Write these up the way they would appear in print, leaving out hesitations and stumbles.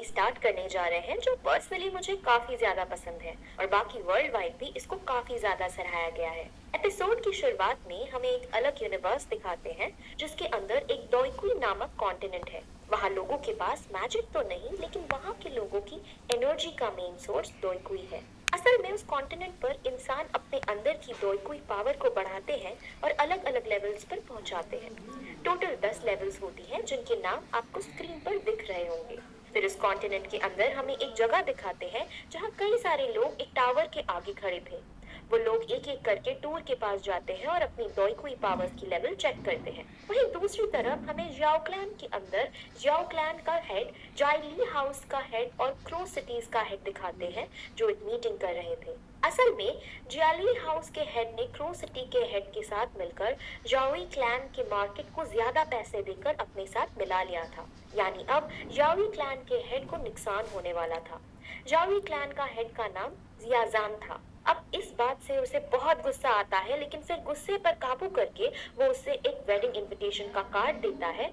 Start करने जा रहे हैं जो पर्सनली मुझे काफी ज्यादा पसंद है और बाकी वर्ल्ड वाइड भी इसको काफी ज्यादा सराहाया गया है। एपिसोड की शुरुआत में हमें एक अलग यूनिवर्स दिखाते हैं जिसके अंदर एक दोइकुई नामक कॉन्टिनेंट है। वहाँ लोगों के पास मैजिक तो नहीं, लेकिन वहाँ के लोगों की एनर्जी का मेन सोर्स दोइकुई है। असल में उस कॉन्टिनेंट पर इंसान अपने अंदर की दोइकुई पावर को बढ़ाते हैं और अलग अलग लेवल्स पर पहुंचाते हैं। टोटल 10 लेवल्स होती हैं जिनके नाम आपको स्क्रीन पर दिख रहे होंगे। फिर इस कॉन्टिनेंट के अंदर हमें एक जगह दिखाते हैं जहाँ कई सारे लोग एक टावर के आगे खड़े थे। वो लोग एक एक करके टूर के पास जाते हैं और अपनी दोइकुई पावर्स की लेवल चेक करते हैं। वहीं दूसरी तरफ हमें जाओ क्लैन के अंदर जाओ क्लैन का हेड, जाइली हाउस का हेड और क्रो सिटीज का हेड दिखाते हैं जो एक मीटिंग कर रहे थे। असल में जियाली हाउस के हेड ने क्रो सिटी के हेड के साथ मिलकर जाओई क्लैन के मार्केट को ज्यादा पैसे देकर अपने साथ मिला लिया था। यानी अब जाओई क्लैन के हेड को नुकसान होने वाला था। जाओई क्लैन का हेड का नाम जियाजान था। अब इस बात से उसे बहुत गुस्सा आता है, लेकिन फिर गुस्से पर काबू करके वो उसे एक वेडिंग इनविटेशन का कार्ड देता है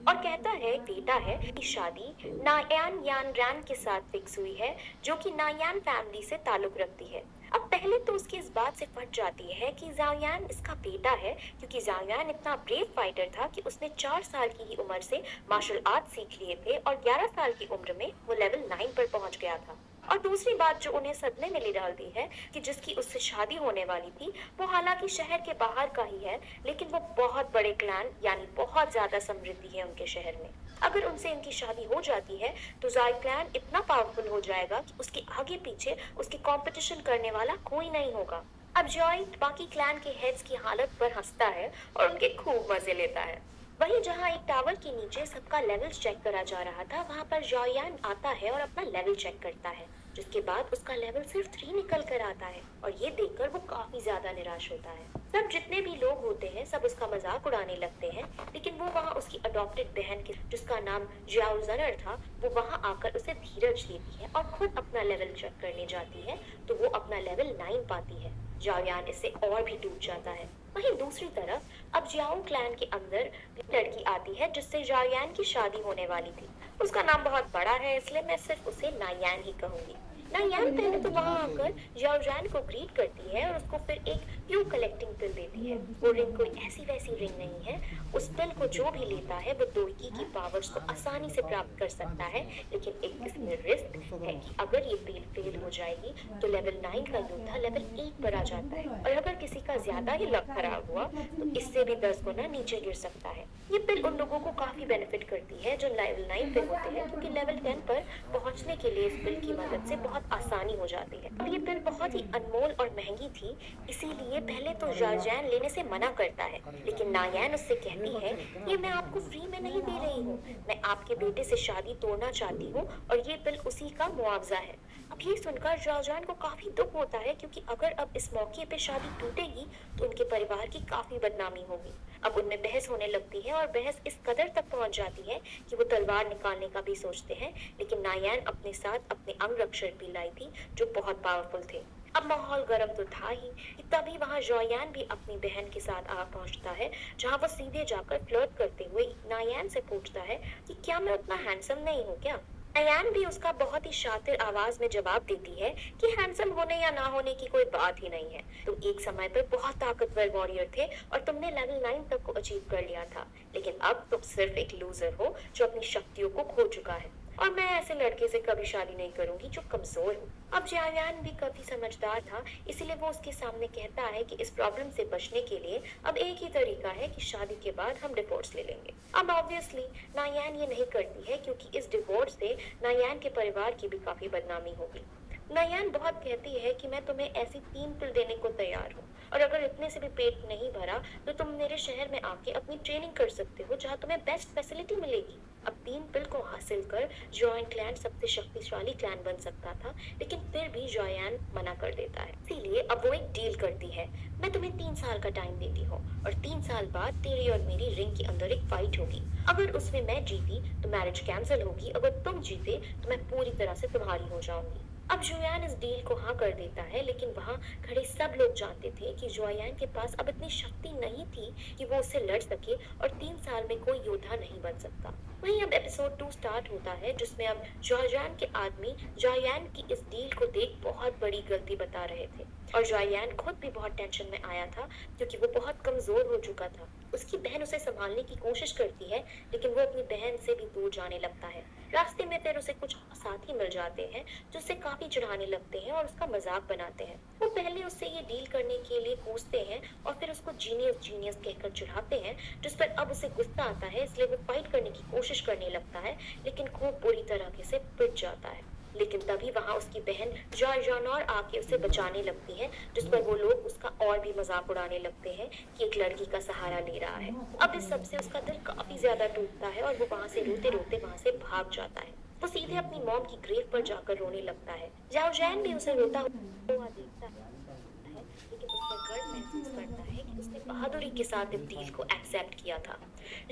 और कहता है बेटा है कि शादी नायान यान रैन के साथ फिक्स हुई है जो कि नायान फैमिली से ताल्लुक रखती है। अब पहले तो उसकी इस बात से फट जाती है कि जाओयान इसका बेटा है, क्योंकि जाओयान इतना ब्रेव फाइटर था कि उसने 4 साल की ही उम्र से मार्शल आर्ट सीख लिए थे और 11 साल की उम्र में वो लेवल 9 पर पहुंच गया था। और दूसरी बात जो उन्हें सदमे में ले डालती है कि जिसकी उससे शादी होने वाली थी वो हालांकि शहर के बाहर का ही है, लेकिन वो बहुत बड़े क्लैन यानी बहुत ज्यादा समृद्धि है उनके शहर में। अगर उनसे इनकी शादी हो जाती है तो जाय क्लैन इतना पावरफुल हो जाएगा कि उसके आगे पीछे उसके कंपटीशन करने वाला कोई नहीं होगा। अब जॉय बाकी क्लैन के हेड्स की हालत पर हंसता है और उनके खूब मजे लेता है। वहीं जहां एक टावर के नीचे सबका लेवल्स चेक करा जा रहा था, वहां पर जॉयान आता है और अपना लेवल चेक करता है, जिसके बाद उसका लेवल सिर्फ 3 निकल कर आता है और ये देखकर वो काफी ज्यादा निराश होता है। सब जितने भी लोग होते हैं सब उसका मजाक उड़ाने लगते हैं, लेकिन वो वहाँ उसकी अडॉप्टेड बहन के जिसका नाम जियाओ जनर था वो वहाँ आकर उसे धीरज देती है और खुद अपना लेवल चेक करने जाती है, तो वो अपना लेवल 9 पाती है। जाओयान इससे और भी टूट जाता है। वहीं दूसरी तरफ अब जियाओ क्लैन के अंदर लड़की आती है जिससे जाओयान की शादी होने वाली थी। उसका नाम बहुत बड़ा है इसलिए मैं सिर्फ उसे नायान ही कहूंगी। नायान पहले तो वहां आकर जाओयान को ग्रीट करती है और उसको फिर एक क्यू कलेक्टिंग पिल देती है। वो रिंग कोई ऐसी वैसी रिंग नहीं है। उस पिल को जो भी लेता है वो दोइकी की पावर्स को आसानी से प्राप्त कर सकता है, लेकिन एक इसमें रिस्क है कि अगर ये पिल फेल हो जाएगी तो लेवल 9 का योद्धा लेवल 1 पर आ जाता है और अगर किसी का ज्यादा ही लक खराब हुआ तो इससे भी 10 गुना नीचे गिर सकता है। ये पिल उन लोगों को काफी बेनिफिट करती है जो लेवल 9 पे होते हैं, क्योंकि लेवल 10 पर पहुंचने के लिए इस पिल की मदद से बहुत आसानी हो जाती है। अब ये पिल बहुत ही अनमोल और महंगी थी, इसीलिए पहले तो जार्जैन लेने से मना करता है, लेकिन नायान उससे कहती है ये मैं आपको फ्री में नहीं दे रही हूँ, मैं आपके बेटे से शादी तोड़ना चाहती हूँ और ये पिल उसी का मुआवजा है। अब ये सुनकर जार्जैन को काफी दुख होता है, क्योंकि अगर अब इस मौके पे शादी टूटेगी तो उनके परिवार की काफी बदनामी होगी। अब उनमें बहस होने लगती है और बहस इस कदर तक पहुंच जाती है कि वो तलवार निकालने का भी सोचते हैं, लेकिन नायान अपने साथ अपने अंग रक्षक भी लाई थी जो बहुत पावरफुल थे। अब माहौल गर्म तो था ही कि तभी वहां जॉयान भी अपनी बहन के साथ आ पहुंचता है, जहां वो सीधे जाकर फ्लर्ट करते हुए नायान से पूछता है कि क्या मैं उतना हैंडसम नहीं हूँ क्या। नायान भी उसका बहुत ही शातिर आवाज में जवाब देती है कि हैंडसम होने या ना होने की कोई बात ही नहीं है। तुम एक समय पर बहुत ताकतवर वॉरियर थे और तुमने लेवल 9 तक को अचीव कर लिया था, लेकिन अब तुम सिर्फ एक लूजर हो जो अपनी शक्तियों को खो चुका है और मैं ऐसे लड़के से कभी शादी नहीं करूंगी जो कमजोर हो। अब जायान भी काफी समझदार था, इसीलिए वो उसके सामने कहता है कि इस प्रॉब्लम से बचने के लिए अब एक ही तरीका है कि शादी के बाद हम डिवोर्स ले लेंगे। अब ऑब्वियसली नायान ये नहीं करती है, क्योंकि इस डिवोर्स से नायान के परिवार की भी काफी बदनामी होगी। नायान बहुत कहती है कि मैं तुम्हें ऐसी 3 पिल देने को तैयार हूँ और अगर इतने से भी पेट नहीं भरा तो तुम मेरे शहर में आके अपनी ट्रेनिंग कर सकते हो जहाँ तुम्हें बेस्ट फैसिलिटी मिलेगी। अब 3 पिल को हासिल कर जॉइन क्लैन सबसे शक्तिशाली क्लैन बन सकता था, लेकिन फिर भी जॉयान मना कर देता है। इसीलिए अब वो एक डील करती है, मैं तुम्हें 3 साल का टाइम देती हूँ और 3 साल बाद तेरी और मेरी रिंग के अंदर एक फाइट होगी। अगर उसमें मैं जीती तो मैरिज कैंसिल होगी, अगर तुम जीते तो मैं पूरी तरह से तुम्हारी हो जाऊंगी। अब जुयान इस डील को हाँ कर देता है, लेकिन वहाँ खड़े सब लोग जानते थे कि जुयान के पास अब इतनी शक्ति नहीं थी कि वो उससे लड़ सके और 3 साल में कोई योद्धा नहीं बन सकता। वहीं अब एपिसोड 2 स्टार्ट होता है, जिसमें अब जुयान के आदमी जुयान की इस डील को देख बहुत बड़ी गलती बता रहे थे और जुयान खुद भी बहुत टेंशन में आया था क्योंकि वो बहुत कमजोर हो चुका था। उसकी बहन उसे संभालने की कोशिश करती है, लेकिन वो अपनी बहन से भी दूर जाने लगता है। रास्ते में फिर उसे कुछ साथी मिल जाते हैं जो उससे काफी चिढ़ाने लगते हैं और उसका मजाक बनाते हैं। वो पहले उससे ये डील करने के लिए कोसते हैं और फिर उसको जीनियस जीनियस कहकर चिढ़ाते हैं, जिस पर अब उसे गुस्सा आता है, इसलिए वो फाइट करने की कोशिश करने लगता है, लेकिन खूब बुरी तरह से पिट जाता है। लेकिन तभी वहां उसकी बहन जॉर्जानोर आके उसे बचाने लगती है, जिस पर वो लोग उसका और भी मजाक उड़ाने लगते हैं कि एक लड़की का सहारा ले रहा है। अब इस सबसे उसका दिल काफी ज्यादा टूटता है और वो वहां से रोते रोते वहां से भाग जाता है। वो सीधे अपनी मॉम की ग्रेव पर जाकर रोने लगता है। जाओ जैन भी उसे रोता हुआ देखता है, लेकिन उस पर गर्व महसूस करता है कि उसने बहादुरी के साथ इस डील को एक्सेप्ट किया था।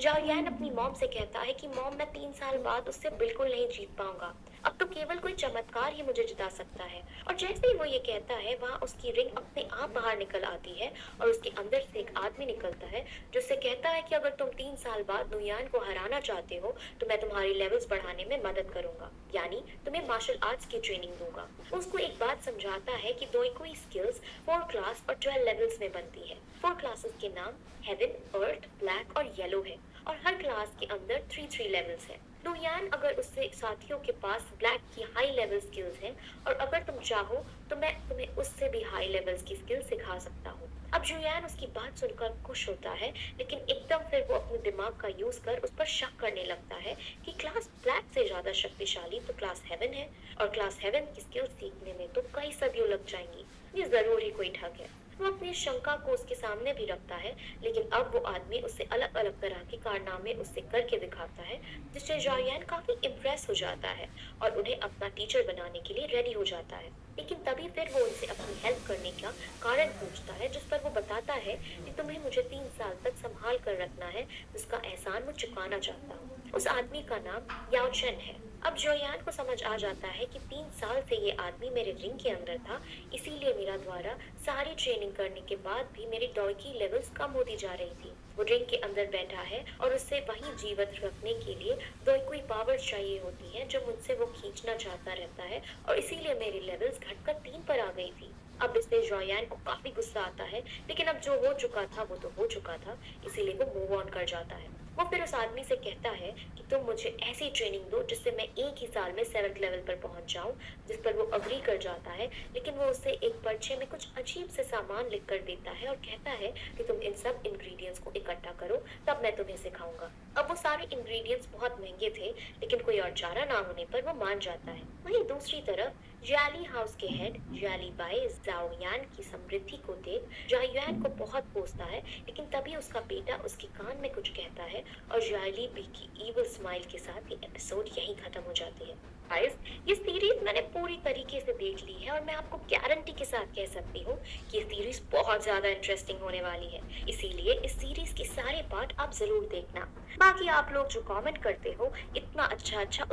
जाओयान अपनी मॉम से कहता है कि मॉम, मैं 3 साल बाद उससे बिल्कुल नहीं जीत पाऊंगा। अब तो केवल कोई चमत्कार ही मुझे जिता सकता है। और जैसे ही वो ये कहता है, वहाँ उसकी रिंग अपने आप बाहर निकल आती है और उसके अंदर से एक आदमी निकलता है जो उससे कहता है कि अगर तुम 3 साल बाद नुयान को हराना चाहते हो तो मैं तुम्हारी लेवल्स बढ़ाने में मदद करूंगा, यानी तुम्हें मार्शल आर्ट्स की ट्रेनिंग दूंगा। वो उसको एक बात समझाता है कि दोईकुई स्किल्स 4 क्लास और 12 लेवल्स में बनती है। 4 क्लासेस के नाम हेवन, अर्थ, ब्लैक और येलो है और हर क्लास के अंदर 3 लेवल्स हैं। लुयान अगर उससे साथियों के पास ब्लैक की हाई लेवल स्किल्स हैं और अगर तुम चाहो तो मैं तुम्हें उससे भी हाई लेवल्स की स्किल्स सिखा सकता हूँ। अब जुयान उसकी बात सुनकर खुश होता है, लेकिन एकदम फिर वो अपने दिमाग का यूज कर उस पर शक करने लगता है कि क्लास ब्लैक से ज्यादा शक्तिशाली तो क्लास हेवन है और क्लास हेवन की स्किल्स सीखने में तो कई सदियों लग जाएंगी। ये जरूर ही कोई ठग है। वो अपनी शंका को उसके सामने भी रखता है, लेकिन अब वो आदमी उससे अलग अलग तरह के कारनामे उससे करके दिखाता है, जिससे जारियान काफी इम्प्रेस हो जाता है और उन्हें अपना टीचर बनाने के लिए रेडी हो जाता है। लेकिन तभी फिर वो उनसे अपनी हेल्प करने का कारण पूछता है, जिस पर वो बताता है कि तुम्हें मुझे 3 साल तक संभाल कर रखना है, जिसका एहसान मैं चुकाना चाहता हूँ। उस आदमी का नाम याओ चेन है। अब जोयान को समझ आ जाता है कि 3 साल से ये आदमी मेरे रिंग के अंदर था, इसीलिए मेरा द्वारा सारी ट्रेनिंग करने के बाद भी मेरी डॉय की लेवल्स कम होती जा रही थी। वो रिंग के अंदर बैठा है और उससे वहीं जीवित रखने के लिए डॉय कोई पावर चाहिए होती है जो मुझसे वो खींचना चाहता रहता है और इसीलिए मेरी लेवल्स घटकर 3 पर आ गई थी। अब इससे जोयान को काफी गुस्सा आता है, लेकिन अब जो हो चुका था वो तो हो चुका था, इसीलिए वो मूव ऑन कर जाता है। वो फिर उस आदमी से कहता है कि तुम मुझे ऐसी ट्रेनिंग दो जिससे मैं एक ही साल में 7th लेवल पर पहुंच जाऊं, जिस पर वो अग्री कर जाता है, लेकिन वो उससे एक पर्चे में कुछ अजीब से सामान लिख कर देता है और कहता है कि तुम इन सब इंग्रेडिएंट्स को इकट्ठा करो, तब मैं तुम्हें सिखाऊंगा। अब वो सारे इंग्रेडिएंट्स बहुत महंगे थे, लेकिन कोई और चारा ना होने पर वो मान जाता है। वहीं दूसरी तरफ जियाली हाउस के हेड जियाली बाई जाओयान की समृद्धि को देख जाओयान को बहुत कोसता है, लेकिन तभी उसका बेटा उसके कान में कुछ कहता है और जियाली बी की इविल स्माइल के साथ ये एपिसोड यहीं खत्म हो जाती है। गाइस, ये सीरीज मैंने पूरी तरीके से देख ली है और मैं आपको गारंटी के साथ कह सकती हूँ कि ये सीरीज बहुत ज्यादा इंटरेस्टिंग होने वाली है, इसीलिए इस सीरीज के सारे पार्ट आप जरूर देखना। बाकी आप लोग जो कमेंट करते हो इतना अच्छा अच्छा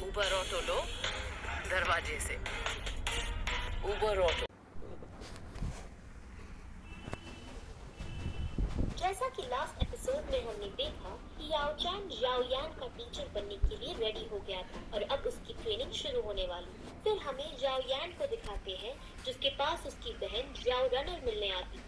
उबर ऑटो लो दरवाजे से। Uber auto. जैसा कि लास्ट एपिसोड में हमने देखा कि याओ चैन जाओयान का टीचर बनने के लिए रेडी हो गया था और अब उसकी ट्रेनिंग शुरू होने वाली थी। फिर हमें जाओयान को दिखाते हैं, जिसके पास उसकी बहन जाओ रनर मिलने आती।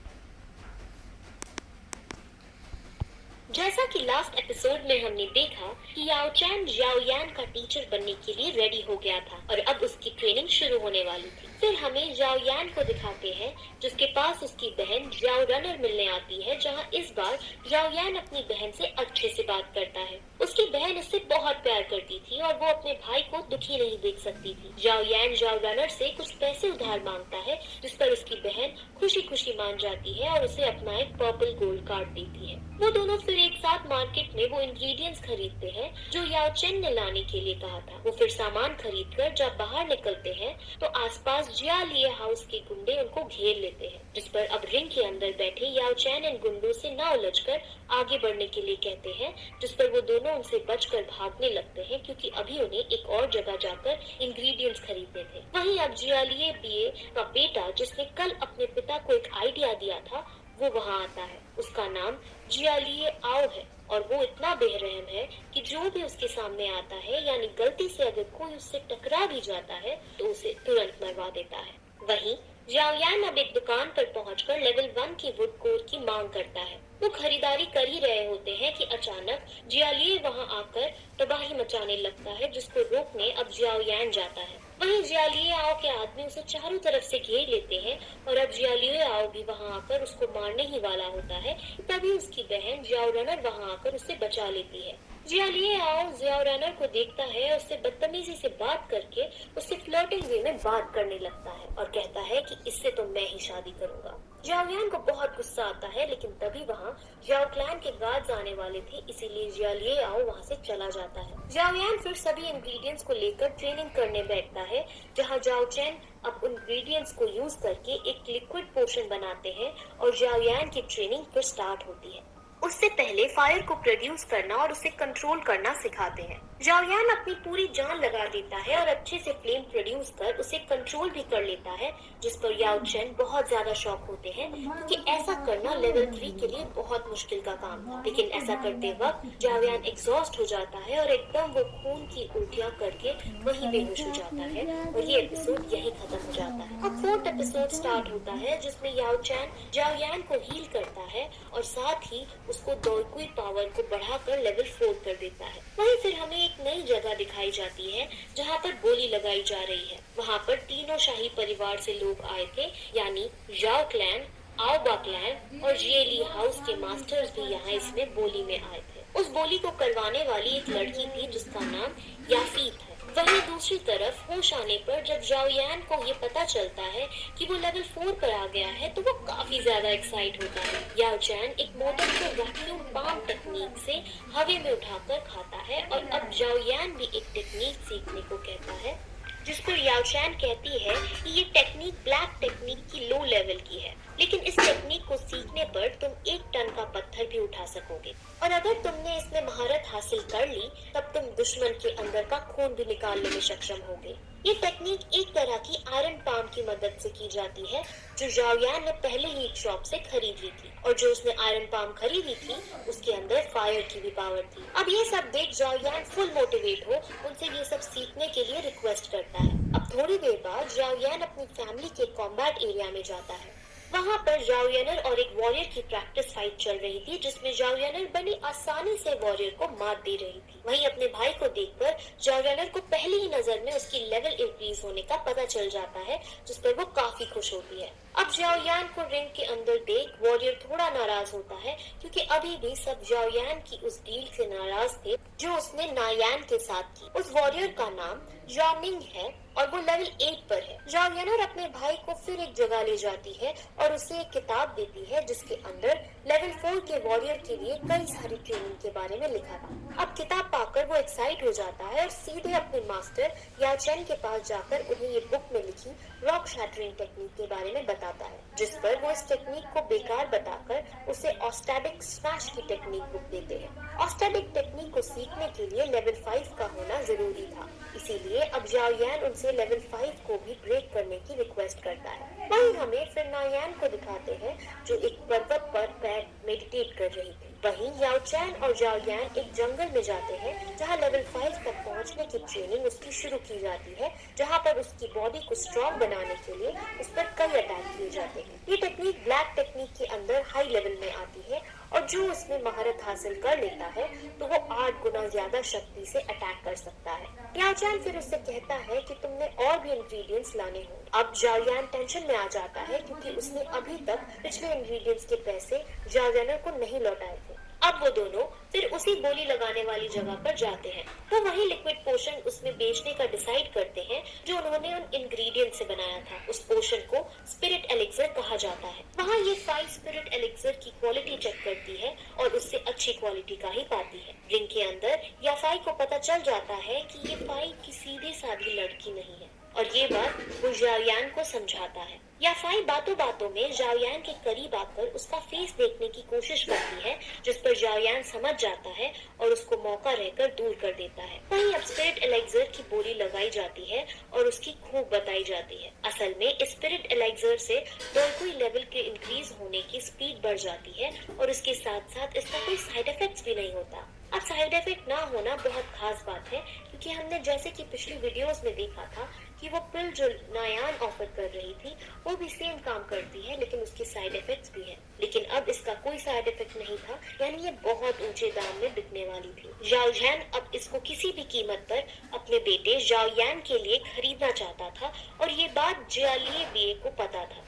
जैसा कि लास्ट एपिसोड में हमने देखा कि याओ चैन जाओयान का टीचर बनने के लिए रेडी हो गया था और अब उसकी ट्रेनिंग शुरू होने वाली थी। फिर हमें जाओयान को दिखाते हैं, जिसके पास उसकी बहन जाओ रनर मिलने आती है, जहां इस बार जाओयान अपनी बहन से अच्छे से बात करता है। उसकी बहन उससे बहुत प्यार करती थी और वो अपने भाई को दुखी नहीं देख सकती थी। जाओयान जाओ रनर से कुछ पैसे उधार मांगता है, जिस पर उसकी बहन खुशी खुशी मान जाती है और उसे अपना एक पर्पल गोल्ड कार्ड देती है। वो दोनों फिर एक साथ मार्केट में वो इंग्रेडिएंट्स खरीदते हैं जो याओ चेन ने लाने के लिए कहा था। वो फिर सामान खरीद कर जब बाहर निकलते हैं तो आसपास जियालिए हाउस के गुंडे उनको घेर लेते हैं, जिस पर अब रिंग के अंदर बैठे याओ चैन इन गुंडों से ना उलझकर आगे बढ़ने के लिए कहते हैं, जिस पर वो दोनों उनसे बचकर भाग लौटने लगते हैं क्योंकि अभी उन्हें एक और जगह जाकर इंग्रेडिएंट्स खरीदने थे। वहीं अब जियालिए बीए का बेटा, जिसने कल अपने पिता को एक आइडिया दिया था, वो वहाँ आता है। उसका नाम जियालिए आओ है और वो इतना बेरहम है कि जो भी उसके सामने आता है, यानी गलती से अगर कोई उससे टकरा भी जाता है तो उसे तुरंत मरवा देता है। वहीं जाओयान अब एक दुकान पर पहुंचकर लेवल 1 की वुड कोर की मांग करता है। वो खरीदारी कर ही रहे होते हैं कि अचानक जियालिए वहां आकर तबाही मचाने लगता है, जिसको रोकने अब जियाओयान जाता है। वहीं जियालिए आओ के आदमी उसे चारों तरफ से घेर लेते हैं और अब जियालिए आओ भी वहां आकर उसको मारने ही वाला होता है। तभी उसकी बहन जियाओ रनर वहां आकर उसे बचा लेती है। जियालिए आओ जियाओ रनर को देखता है और उससे बदतमीजी से बात करके उससे फ्लर्टिंग वे में बात करने लगता है और कहता है कि इससे तो मैं ही शादी करूंगा। जियाओयान को बहुत गुस्सा आता है, लेकिन तभी वहाँ जियाओ क्लैन के गार्ड्स आने वाले थे, इसीलिए जियालिए आओ वहाँ से चला जाता है। जियाओयान फिर सभी इंग्रेडिएंट्स को लेकर ट्रेनिंग करने बैठता है, जहाँ जाओ चैन अब उन इंग्रेडिएंट्स को यूज करके एक लिक्विड पोशन बनाते हैं और जियाओयान की ट्रेनिंग फिर स्टार्ट होती है। उससे पहले फायर को प्रोड्यूस करना और उसे कंट्रोल करना सिखाते हैं। जाओयान अपनी पूरी जान लगा देता है और अच्छे से फ्लेम प्रोड्यूस कर उसे कंट्रोल भी कर लेता है, जिस पर याओ चेन बहुत ज्यादा शॉक होते हैं क्योंकि ऐसा करना लेवल 3 के लिए बहुत मुश्किल का काम था। लेकिन ऐसा करते वक्त जाओयान एग्जॉस्ट हो जाता है और एकदम वो खून की उल्टियां करके वहीं बेहोश हो जाता है और ये एपिसोड यही खत्म हो जाता है। अब 4th एपिसोड स्टार्ट होता है, जिसमें याओ चैन जाओयान को हील करता है और साथ ही उसको दोइकुई पावर को बढ़ाकर लेवल 4 कर देता है। वहीं फिर हमें एक नई जगह दिखाई जाती है जहाँ पर बोली लगाई जा रही है। वहाँ पर तीनों शाही परिवार से लोग आए थे, यानी जाओ क्लैन, आओबा क्लैन और जिएली हाउस के मास्टर्स भी यहाँ इसमें बोली में आए थे। उस बोली को करवाने वाली एक लड़की थी जिसका नाम याफीत है। वहीं दूसरी तरफ होश आने पर जब जाओयान को ये पता चलता है कि वो लेवल 4 पर आ गया है तो वो काफी ज्यादा एक्साइट होता है। याओ चैन एक मोदक को वैक्यूम पाम टेक्निक से हवा में उठाकर खाता है और अब जाओयान भी एक टेक्निक सीखने को कहता है, जिस पर याओ चैन कहती है कि ये टेक्निक ब्लैक टेक्निक की लो लेवल की है, लेकिन इस टेक्निक को सीखने पर तुम 1 टन का पत्थर भी उठा सकोगे और अगर तुमने इसमें महारत हासिल कर ली तब तुम दुश्मन के अंदर का खून भी निकालने में सक्षम होगे। ये टेक्निक एक तरह की आयरन पाम की मदद से की जाती है, जो जाओयान ने पहले ही एक शॉप से खरीद ली थी और जो उसने आयरन पाम खरीदी थी उसके अंदर फायर की भी पावर थी। अब ये सब देख जाओयान फुल मोटिवेट हो उनसे ये सब सीखने के लिए रिक्वेस्ट करता है। अब थोड़ी देर बाद जाओयान अपनी फैमिली के कॉम्बैट एरिया में जाता है। वहाँ पर जाओयानर और एक वॉरियर की प्रैक्टिस फाइट चल रही थी, जिसमें जाओयानर बड़ी आसानी से वॉरियर को मार दे रही थी। वहीं अपने भाई को देखकर जाओयानर को पहली ही नजर में उसकी लेवल इंक्रीज होने का पता चल जाता है, जिस पर वो काफी खुश होती है। अब जाओयान को रिंग के अंदर देख वॉरियर थोड़ा नाराज होता है क्योंकि अभी भी सब जाओयान की उस डील से नाराज थे जो उसने नायान के साथ की। उस वॉरियर का नाम जामिंग है और वो लेवल 8 पर है। जाओयानर अपने भाई को फिर एक जगह ले जाती है और उसे एक किताब देती है जिसके अंदर लेवल 4 के वॉरियर के लिए कई सारी ट्रेनिंग के बारे में लिखा था। अब किताब पाकर वो एक्साइट हो जाता है और सीधे अपने मास्टर याओ चैन के पास जाकर उन्हें ये बुक में लिखी रॉक शैटरिंग टेक्निक के बारे में बताता है, जिस पर वो इस टेक्निक को बेकार बताकर उसे ऑस्टैटिक स्मैश की टेक्निक बुक देते हैं। ऑस्टैटिक टेक्निक को सीखने के लिए लेवल 5 का होना जरूरी था, इसीलिए अब जाओयान उनसे लेवल 5 को भी ब्रेक करने की रिक्वेस्ट करता है। वहीं हमें फिर नायान को दिखाते हैं जो एक पर्वत पर मेडिटेट कर रही थी। वहीं याओ चैन और जाओयान एक जंगल में जाते हैं जहां लेवल 5 तक पहुंचने की ट्रेनिंग उसकी शुरू की जाती है, जहां पर उसकी बॉडी को स्ट्रॉन्ग बनाने के लिए उस पर कई अटैक किए जाते हैं। ये टेक्निक ब्लैक टेक्निक के अंदर हाई लेवल में आती है और जो उसमें महारत हासिल कर लेता है तो वो 8 गुना ज्यादा शक्ति से अटैक कर सकता है। याओ चैन फिर उससे कहता है कि तुमने और भी इंग्रेडिएंट्स लाने होंगे। अब जाओयान टेंशन में आ जाता है क्योंकि उसने अभी तक पिछले इंग्रेडिएंट्स के पैसे जाओयानर को नहीं लौटाए थे। अब वो दोनों फिर उसी बोली लगाने वाली जगह पर जाते हैं। वो वही लिक्विड पोशन उसमें बेचने का डिसाइड करते हैं जो उन्होंने उन इंग्रेडिएंट से बनाया था। उस पोशन को स्पिरिट एलिक्सर कहा जाता है। वहाँ ये 5 स्पिरिट एलिक्सर की क्वालिटी चेक करती है और उससे अच्छी क्वालिटी का ही पाती है। रिंग के अंदर याफाई को पता चल जाता है कि ये फाई की सीधी साधी लड़की नहीं है और ये बात वो जाओयान को समझाता है। याफाई बातों बातों में जाओयान के करीब आकर उसका फेस देखने की कोशिश करती है, जिस पर जाओयान समझ समझ जाता है और उसको मौका रहकर दूर कर देता है। वहीं अब स्पिरिट एलेक्सर की बोली लगाई जाती है और उसकी खूब बताई जाती है। असल में स्पिरिट एलेक्सर से डोरकुई लेवल के इंक्रीज होने की स्पीड बढ़ जाती है और उसके साथ साथ इसका कोई साइड इफेक्ट्स भी नहीं होता। अब साइड इफेक्ट ना होना बहुत खास बात है, क्योंकि हमने जैसे कि पिछली वीडियोस में देखा था कि वो पिल जो नायान ऑफर कर रही थी वो भी सेम काम करती है, लेकिन उसके साइड इफेक्ट्स भी हैं। लेकिन अब इसका कोई साइड इफेक्ट नहीं था, यानी ये बहुत ऊंचे दाम में बिकने वाली थी। जाओ जैन अब इसको किसी भी कीमत पर अपने बेटे जाओ यान के लिए खरीदना चाहता था और ये बात जियालिए बिये को पता था।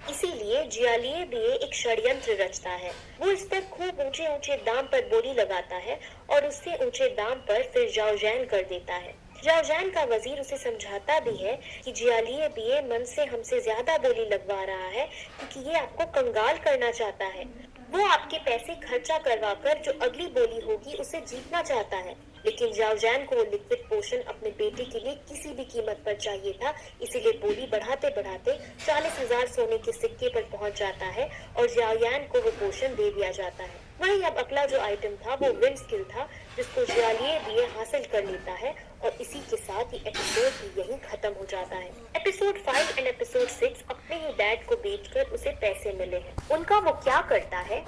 इसीलिए जियालिए बिये एक षड्यंत्र रचता है। वो इस पर खूब ऊंचे ऊंचे दाम पर बोली लगाता है और उससे ऊंचे दाम पर फिर जाओ जैन कर देता है। जाओजैन का वजीर उसे समझाता भी है कि जियालिए बिये मन से हमसे ज्यादा बोली लगवा रहा है, क्योंकि ये आपको कंगाल करना चाहता है। वो आपके पैसे खर्चा करवाकर जो अगली बोली होगी उसे जीतना चाहता है। लेकिन जाओजैन को वो लिक्विड पोशन अपने बेटे के लिए किसी भी कीमत पर चाहिए था, इसीलिए बोली बढ़ाते बढ़ाते 40,000 सोने के सिक्के पर पहुंच जाता है और जाओयान को वो पोशन दे दिया जाता है। वहीं अब अगला जो आइटम था वो विंड स्किल था, जिसको जियालिए बिये हासिल कर लेता है और इसी के साथ ही एपिसोड भी यहीं खत्म हो जाता है। एपिसोड 5 एंड एपिसोड 6 अपने ही डैड को बेचकर उसे पैसे मिले हैं। उनका वो क्या करता है